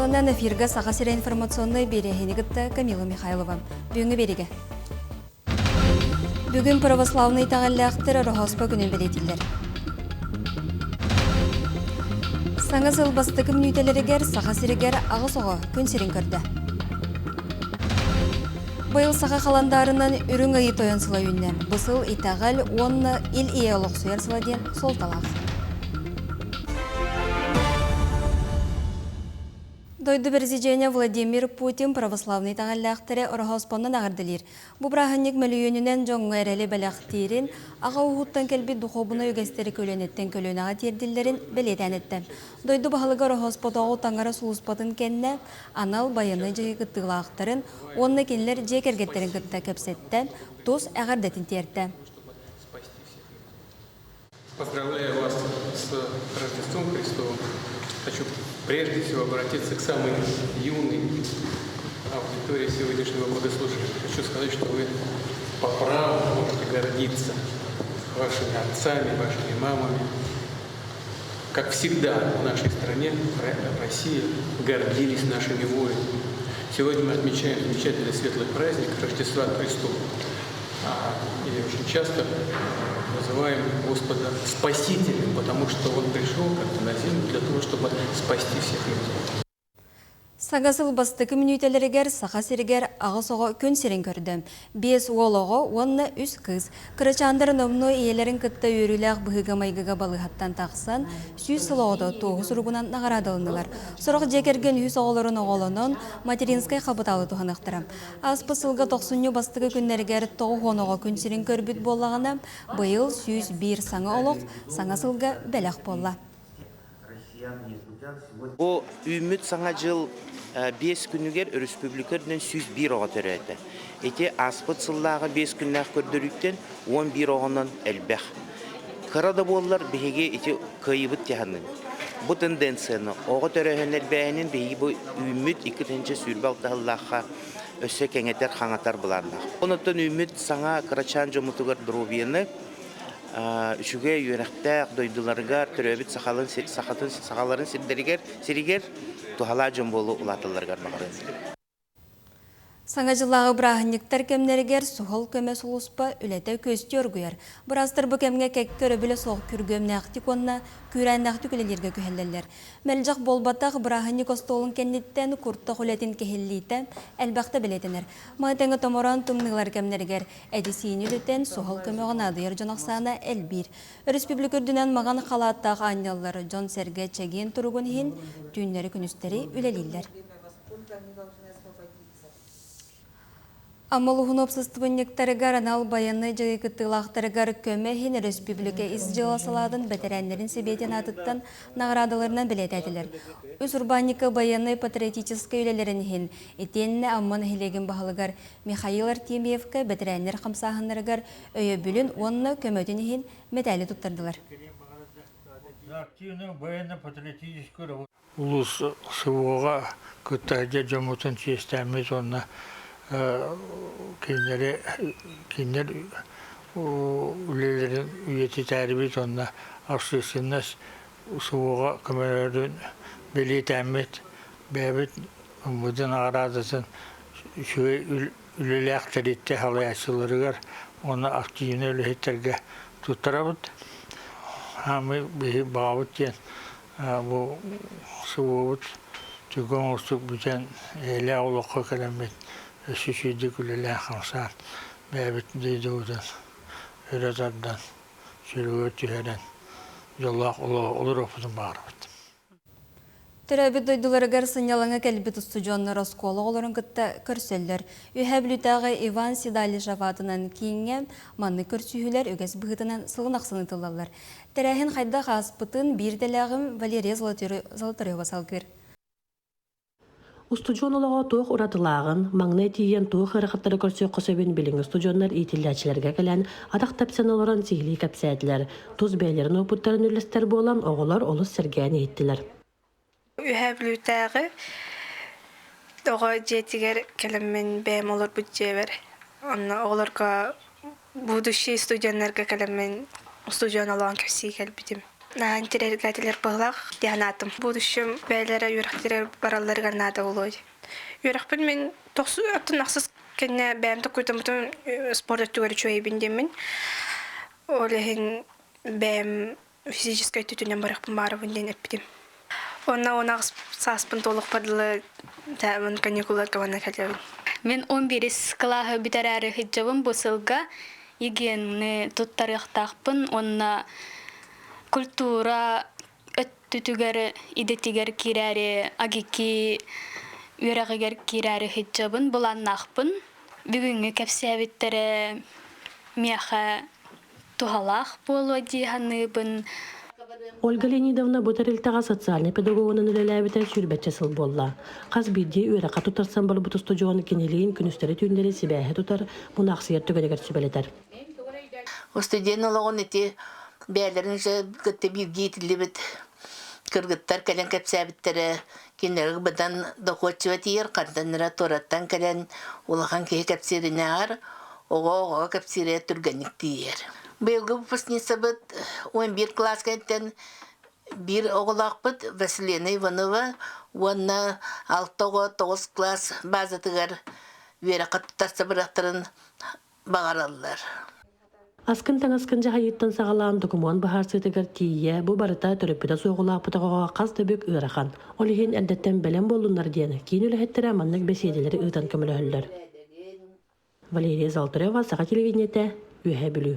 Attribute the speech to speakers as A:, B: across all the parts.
A: Онан эфирга сағасыра информационный берехенігітті Камила Михайлова. Бүгінгі береге. Бүгін православный тағаллақтыр Рохоспа күнін білетілдер. Саңа сылбастықы мүнителерігер сағасырегер ағысығы күн серін көрді. Байыл саға қаландарынан үрің айы тойынсыла үннен. Бұсыл итағал онны ил иялық сұярсыла ден сол талақ. Дойды президент Владимир Путин православный тағаллақтыры Рохоспоннан ағырдылыр. Бұ браханник мәлүйенінен жоңғы әрелі бәліқтейрін, аға ұғыттан кәлбі дұқобына өгестері көленеттен көлен аға терділерін білетен етті. Дойды бағылығы Рохоспотоғы таңара сұлыспатын кәнне, анал байыны жығы күттіғылақтарын, онны кенлер жекергеттерін күтті көпсетті, тұз әғардетін терді.
B: Поздравляю вас с Рождеством Христовым. Хочу прежде всего обратиться к самой юной аудитории сегодняшнего богослужения. Хочу сказать, что вы по праву можете гордиться вашими отцами, вашими мамами. Как всегда в нашей стране, в России, гордились нашими воинами. Сегодня мы отмечаем замечательный светлый праздник Рождества Христова. И очень часто называем Господа Спасителем, потому что Он пришел как-то на землю для того, чтобы спасти всех людей.
A: Сағасыл бастықы мүнителерігер, сақасырігер ағысығы күн серін көрді. Бес олығы, онны үз қыз. Қырычандарын омны иелерін күтті өріліғ бұғыға майғыға балығаттан тақсан, сүйіз сылауды тоғыз ұрғынан нағарадылынылар. Сұрақ жекерген үз оғыларын оғылының материнскай қабыталы тұғанықтырам. Аспы сылға 90 бастықы күннергер тоғы оныға күн серін көрбіт болағына, бұйыл сүйіз бір саңа олық, саңасылға бәләқ болла.
C: Бұл үміт саңа жыл 5 күнігер республикерден 101 оға төрәді. Эти аспыт сыллағы 5 күннәқ көрдіріктен 11 оғынан әлбәқ. Қырада болылар бейге эти қайыбыт тяғының. Бұл тенденцияны оға төрәген әлбәйінің бейге бұл үміт 2-ші сүрбалтағылаққа өсі кәңетер қаңатар бұларнақ. Онытын үміт саңа қырачан жомытығыр дұрубияны үшіге үйрәқтәк дойдыларғар, түрәбіт сақаларын сиригер тухала жомболу ұлатыларғар мағарыз.
A: Саңа жылағы брахынниктар кемнергер суғыл көме сұлыспа үләті көсті өргүйер. Бірастыр бұл кемге кәккөрі білі соғы күргөмні әқті конына күрәнді әқті күлелерге көхелелер. Мәлжақ болбатақ брахынник остолын кәннеттен күрттақ үләтін кехеллейті әлбәқті білетінер. Майтаңы томоран тұмнығылар кемнергер әдесейін үлітен суғыл көме ғанадыйыр jonaqsana әлбір. Республикөрдінен маған қалаттақ анялары Жон Серге чәген тұрғын хин түйінлері күністері үлелейлер. Амалуғын опсыстыбыннектарыгар анал баянны жағы күттілақтарыгар көмехін республика изжыла саладын бәтерәнлерін себетен атыттан нағырадыларынан білет әділер. Үз урбаника баянны патриотическа үлелерін хин етеніне амман хилеген бағылыгар Михаил Артемьевка бәтерәнлер қамсағынларыгар өйі бүлін онны көмөтін хин метәлі тұттардылар.
D: Улус сывуға күттәде жомутын честәміз онна кинер үлелерин үйети тәрбит онна австрисиннас сууга көмөлөрдүн белетәмет бәбит будын арадысын шуй үлеләктеритте халаясыларыгар оны активне үлехеттерге туттарабыт хамы бихи баабыт кен бу суугут түгөн устук бүтен эле улукка келемет Şişidi güleler hamsar, mevcut deyduğundan, öğretirden, sürüyor tüheden, yollar olur ofudun bağırıbıdı.
A: Törәбі дойдыларыгар сынялаңа кәлбі тұстыжонны Роскола оларын күтті көрселер. Үйәбілітағы Иван Сидали жаватынан кейінге манны көрсүйілер өгәс бұғытынан сылынақсыны тылалар. Тәрәхін қайда қаспытын бір дәләғым Валерия Золотарева салгыр.
E: Устужонолого туох уратылаагын, маңны тиен туох ырахаттары көрсөк көсөбүн билиң студионнар итиллячилерге келен атак тапсаналарын сигли капсәдилер. Туз бәйлерин опуттарын үлестер болан оголор олус сергәне иттилер.
F: Үйәблүтәгы ого жетигер келеммен бәм олар бүджебер. Онна оларга будущий студионнарга келеммен студион алган көсүй келбидим. Интерергателер бағлақ дианатым. Будущем бәйлері үйректері баралары ғаннады олой. Үйрекпін мен аттын ақсыз кәне бәйімді көйтімітін спорт өттігері чөйбіндемін. Олеген бәйім физическай түтінен барықпын барыбын ден әппідем. Она саспын толық падылы тәуін каникулар кавана кәлеуін.
G: Мен 11 классы бітәрәрі хиджабым бұсылға егенні тұттарықтақпын. Онна культура өттүтүгер идетигер кирәре агики үрәгәр кирәре хиджабын буланнақпын. Бүгүнгү кәпсәбиттере меха тухалах болу диханыбын.
E: Ольга Леонидовна бұтарылтаға социальный педагогының үлеләбітер сүрбәтчі сыл болла. Қаз бидде үйрәқа тұтарсан бұл бұты студионы кенелейін күністері түйіндері себәхе тұтар, бұны ақсиер түгелегер сүбәлетер.
H: Студент олығын еті бәлерін күтті бір гейтілі біт кіргіттар кәлен кәпсәбіттері кенергі бұдан доқотчы өтейер, қантаныра тораттан кәлен олаған кей кәпсеріне ағар, оға кәпсеріне түргенік дейер. Бүйілгі выпускница бұд 11 класс кәттен бір оғылақ бұд Василина Иванова, онна 6-9 класс базатығар верақат тұтарса бірақтырын бағаралылар.
E: Аскын таңаскын жағайыттан сағалаған документ бағар сетігер тие, бұл барыта түріпіда соғылақ бұтағыға қаз төбек ұйрақан. Олеген әлдеттен бәлем болунар дейін, кейін өліхеттері аманнық беседелері ұйтан көмілі өлілер. Валерия Залтырева, Саға телевидениеті, үйе білу.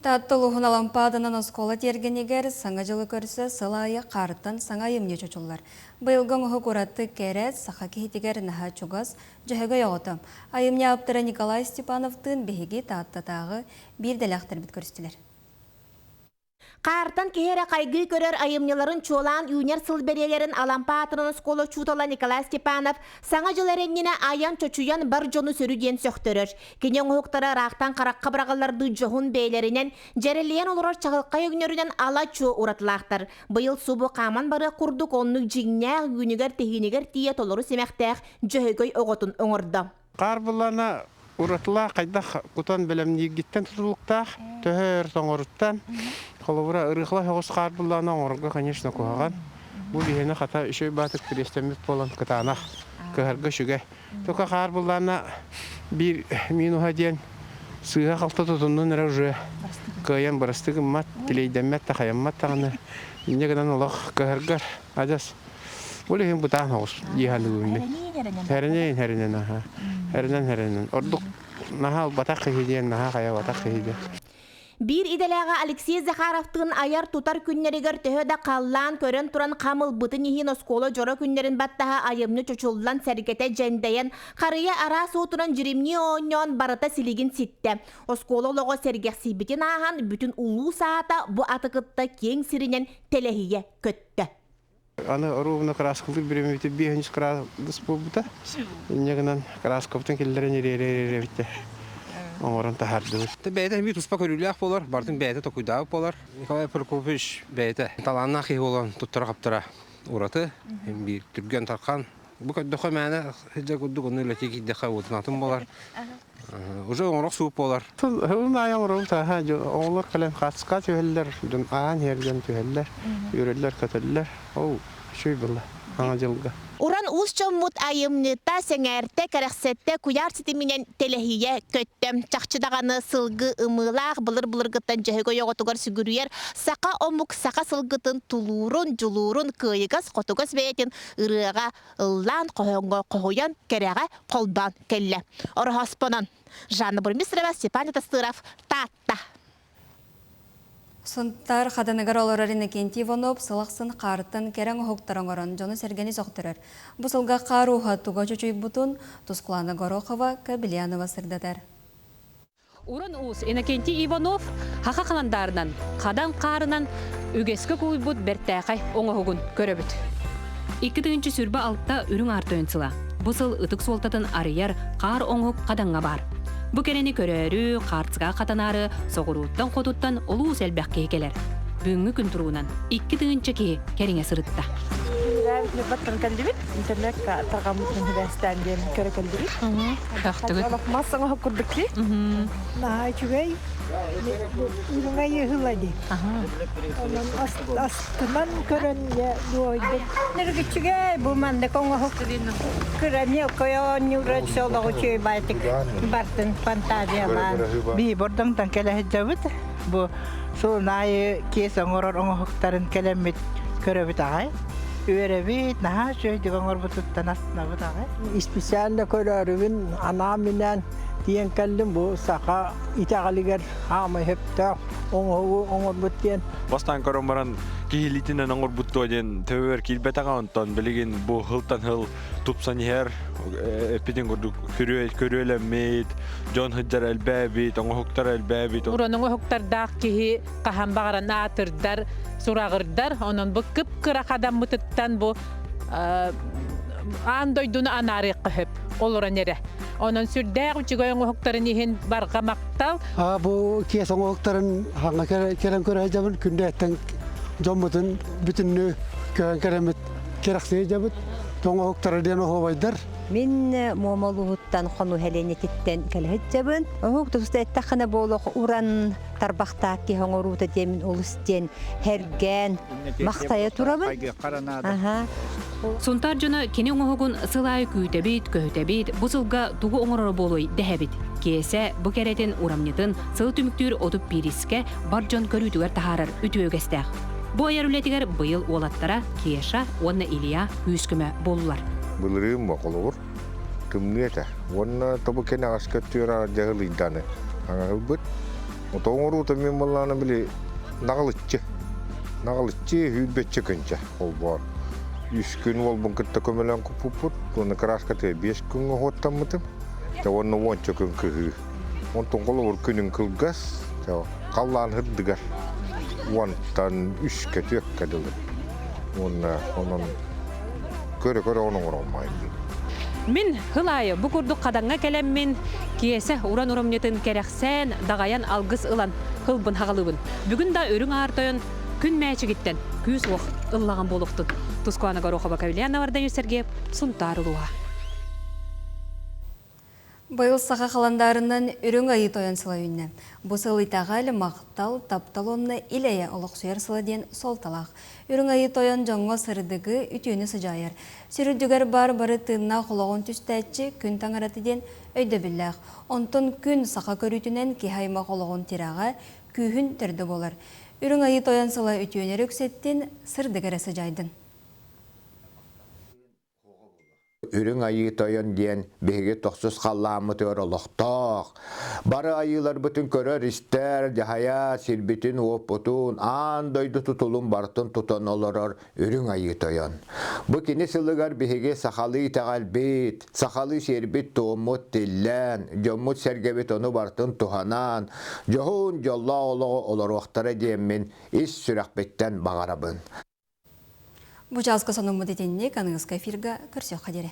A: Таттылуғын алампадынан оскола тергенегер саңа жылы көрсі сылайы қарыттан саңа емне чөчулар. Бұйылғын ұғы көратты кәрет сақа кейтігер наға чугас жүхігі оғытым. Айымне аптыры Николай Степановтың бігігі таттатағы бір дәләқтір біт көрістілер.
I: Қартан кехері қайғы көрер айымнеларын чолан үйнер сылберелерін алампатырын скола чутала Николай Степанов саңа жылареннені аян чочуян бар жону сөруден сөқтірір. Кенен ұқтары рақтан қараққа бірағаларды жоғын бейлерінен жәрелейен олырар чағылқа өгнерінен ала чо ұратылақтыр. Бұйыл субы қаман бары құрдық онның жигнәғ үйнігер тегінігер тие толыры семәқтәғ жөйгөй оғытын оңырды.
J: Қар бұлана ұратыла қайдақ құтан бәлеміне геттен тұтылықтақ, төхер тоңырыттан. Қолыбыра ұрықла хоғыз қар бұлана оңырға, конечно, көғаған. Бұл ехені қата үшөй батық күрестемет болан кытанақ, көхарға шүге. Тоқа қар бұлана бір минуға ден сыға қалта тұтынның әрі жүе. Көйен бұрыстығы мат, тілейдемет та қаяммат тағаны. Негеден олақ көхарғар, адас. Бұл ехен бұтан хоғыз ехені өңді. Әрінен. Ордық наға батақ қығиден, наға қая батақ қығиден.
I: Bir idelәға Алексей Захаровтың аяр тутар күннерігер төхөді қаллан көрін тұран қамыл бұтын ехін осколы жора күннерін баттаға айымны чөчулдан сәргеті жәндейін қарыя ара соғытыран жүремне оңнен барыта сілігін сетті. Осколы олығы сәргек сейбетін аған бүтін ұлу саата бұ атықытта кең сірінен телехие көтті.
J: Аны ровно красков беремете бегнис крас побута. Негнан красковтан келлерен ререревте. Оран тахарды.
K: Бәйте бит успа көрүләк болар, бардын бәйте токуйдап болар. Николай Прокофьевич бәйте таланна хи болан туттыра каптыра ураты, бир түргән таркан. Бу көддөхө мәне хәҗә күдү гыны ләтеки дәхә утнатын болар. Уже онрак суып болар.
J: Хәлна яңрым та хаҗа олар калан хатска төһәлләр, дун ан һәргән төһәлләр, йөрәлләр катәлләр. О, шуй булла. Аңа җылга.
I: Уран усчоммут айымныта сеңәрте кәрәксәтте куяр ситиминен телехие көттем. Чақчыдағаны сылғы ымылақ бұлыр-бұлырғыттан жөйгө йоғытуғар сүгірүйер. Сақа омук сақа сылғытын тулурун, жулурун, кыйығыз, қотуғыз бәйтін ырыға ыллан қойын кәрәға қолбан кәлі. Орхаспанан. Жанна Бурмистрова, Степан Тастыров, Татта.
A: Сонтар қаданығар оларарына кенті Иванов сылақсын қарыттын кәрің ұхықтарың орын жоны сәргені соқтырыр. Бұсылға қару ұхаттуға чөчөй бұтын тұсқыланы Горохова, Кабилянова сырдатар.
L: Уран ұс Иннокентий Иванов хақа қаландарынан, қадан қарынан үгескі көйбұт бәрттәқай оңығығын көрөбіт. 2-ті сүрбі алтта үрің арты өнсіла. Бұсыл ұтық солтатын арыяр қар оңығық қаданға бар. Бұ кәрені көрәрі, қартыға қатанары, соғыруыттан қотуттан ұлу сәлбәқ кейкелер. Бүгінгі күн тұруынан 2-ті ке кәріңе сырытта.
M: Battır geldi internet targamut üniversiteden köre geldi.
L: Тахтыгыт.
M: Masana hakurduk ki. Nah çüvey. Ürüngeyi hıladı. Onun astından kören ya duaydı. Nerede çüge bu mende konga hakurdin. Kören yok koyan yurad şola çüvey baytık. Bartın fantazya var.
N: Bir buradan tankele hecavut. Bu sonayı kesa ngoror ongo haktarın kelemit körebit ağay. Üyerebit naha şöyle ngor butut tanas nabut ağay.
O: İspisiyanda körörübün anaminen diyen kellim bu saka itağaliger hama hepta ongo butyen.
P: Bastan korombaran kihilitinen ongor buttojen töver kilbetaga onton beligin bu hıltan hıl tupsan yer epidin gordu körüele meet John Hıdjar elbabit ongo hoktar elbabit
L: Uran ongo hoktar dak kihi kaham bagaran atırdar suragırdar onun bu kıpkıra kadam mututtan bu andoydunu anari qıhıp oluran yere. Onun sürdäq uçugoy ongo hoktarın ihin barga maktal.
O: Bu kiyas ongo hoktarın hanga keren köre hecavın günde etten Jommutun bütünlüğü kören keremet kerakseyi jabıt. Toңo hoktarı den oho baydar.
Q: Min muamaluhuttan konu helenetitten kelhejjabın. Ohuk tusta ettaqana boluq uran tarbaqtaakki hongoruta demin ulusten hergen maqtaya turabın. Aha.
L: Suntar jona keni oňogun sılay küýtebit, köhütebit, bu sılga tugu oňoror boloy dehebit. Kese bu kereten uramnyatın sılı tümüktür otup biriske barjon körütüger taharar ütüögestäq. Bu ayarületiger bıyıl olattara Keşa, onna Ilya hüsküme bollar.
R: Bılırım bakalır. Tümniyete. Onna tabu kene askattıra jahılidane. Angalbut. Otoğoru tamin malana bile nagalıççı. Nagalıççı hübbetçi kınca. Olbar. 100 gün olbun kıtta kömelen kupuput. Onna karaskatı 5 gün hotamıtım. Ta onna wonça gün kıhı. Onton kolor günün kılgas. Ta kallan hırdıgar. Wantan üske työkkädelle. Onun köre onun olmaydı.
L: Min hılayı bu kurduk kadanga kelemmin kiyese uran uramnyatın kereksen dagayan algыс ılan hılbın hagalıbın. Bugün da örün ağırtayın gün mäçi gitten küs oq ıllagan boluktun. Tuskoana garoxa bakabiliyana vardan Sergey Suntaruluğa.
A: Bayıl saqa qalandarından үрің айы тойын сыла үйінне. Бұл сылытағалы мақтал, таптал онны илея олық сүйер сыла ден сол талақ. Үрің айы тойын жоңға сырдығы үтіні сыжайыр. Сүрүдігер бар-бары тыынна құлағын түстәтчі күн таңараты ден өйді білләқ. Онтын күн сақа көрітінен кейхайма құлағын тираға күйін түрді болар. Үрің айы тойын сыла үтіні рөксеттен сырдығыры сыжайдын.
S: Үрің айы тойын ден беге тоқсыз қалламы төр олықтақ. Бары айылар бүтін көрер істер, жахая, сирбетін опытын, андойды тұтылын бартын тұтан оларар үрің айы тойын. Бұ кені сылығар беге сақалы тағал бет, сақалы сербет тоғымыт тіллән, жоммыт сәргебет оны бартын тұханан, жоғын жолла олығы олар оқтары деймін, ес сүрақ беттен бағарабын.
A: Бұл жазғы сонымы детенне каныңызға эфирға көрсе қадері.